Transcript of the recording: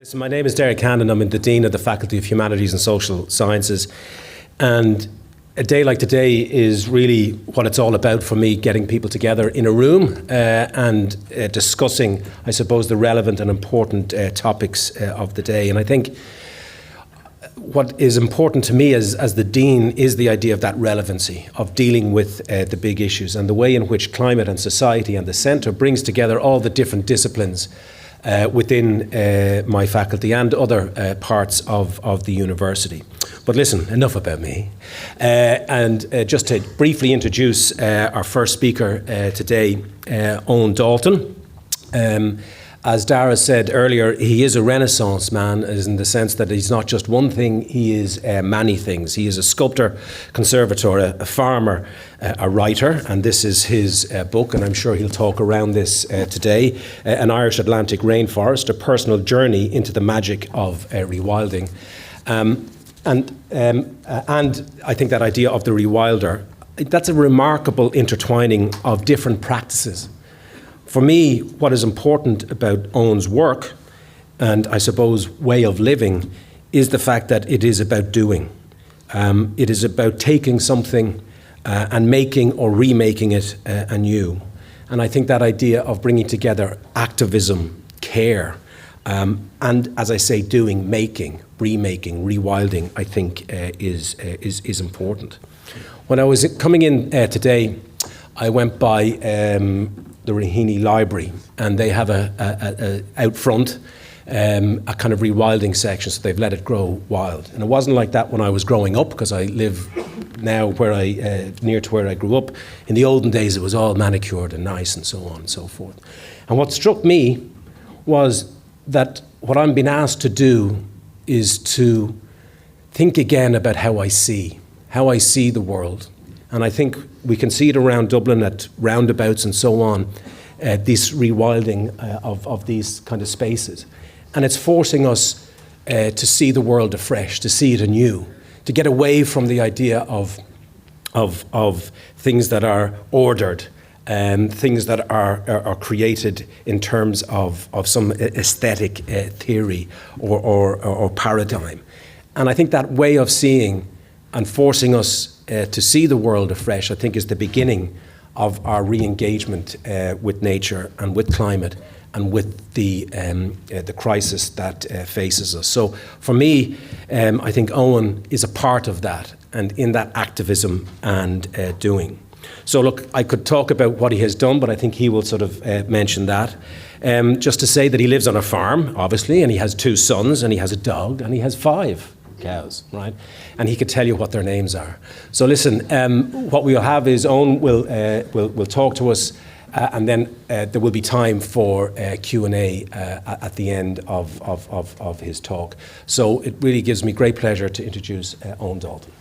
So my name is Derek Hannon. I'm the Dean of the Faculty of Humanities and Social Sciences. And a day like today is really what it's all about for me, getting people together in a room and discussing, I suppose, the relevant and important topics of the day. And I think what is important to me as the Dean is the idea of that relevancy, of dealing with the big issues and the way in which climate and society and the centre brings together all the different disciplines within my faculty and other parts of the university. But listen, enough about me. And just to briefly introduce our first speaker today, Eoghan Daltun. As Dara said earlier, he is a Renaissance man, as in the sense that he's not just one thing, he is many things. He is a sculptor, conservator, a farmer, a writer, and this is his book, and I'm sure he'll talk around this today, An Irish Atlantic Rainforest, a personal journey into the magic of rewilding. And I think that idea of the rewilder, that's a remarkable intertwining of different practices. For me, what is important about Eoghan's work, and I suppose way of living, is the fact that it is about doing. It is about taking something and making or remaking it anew. And I think that idea of bringing together activism, care, and as I say, doing, making, remaking, rewilding, I think is important. When I was coming in today, I went by the Raheny Library, and they have out front a kind of rewilding section, so they've let it grow wild. And it wasn't like that when I was growing up, because I live now near to where I grew up. In the olden days, it was all manicured and nice and so on and so forth. And what struck me was that what I'm being asked to do is to think again about how I see the world. And I think we can see it around Dublin at roundabouts and so on, this rewilding of these kind of spaces. And it's forcing us to see the world afresh, to see it anew, to get away from the idea of things that are ordered, things that are created in terms of some aesthetic theory or paradigm. And I think that way of seeing and forcing us to see the world afresh, I think, is the beginning of our re-engagement with nature and with climate and with the crisis that faces us. So for me, I think Eoghan is a part of that, and in that activism and doing. So look, I could talk about what he has done, but I think he will sort of mention that. Just to say that he lives on a farm, obviously, and he has 2 sons, and he has a dog, and he has 5 cows, right? And he could tell you what their names are. So listen, what we'll have is Eoghan will talk to us, and then there will be time for Q&A at the end of his talk. So it really gives me great pleasure to introduce Eoghan Daltun.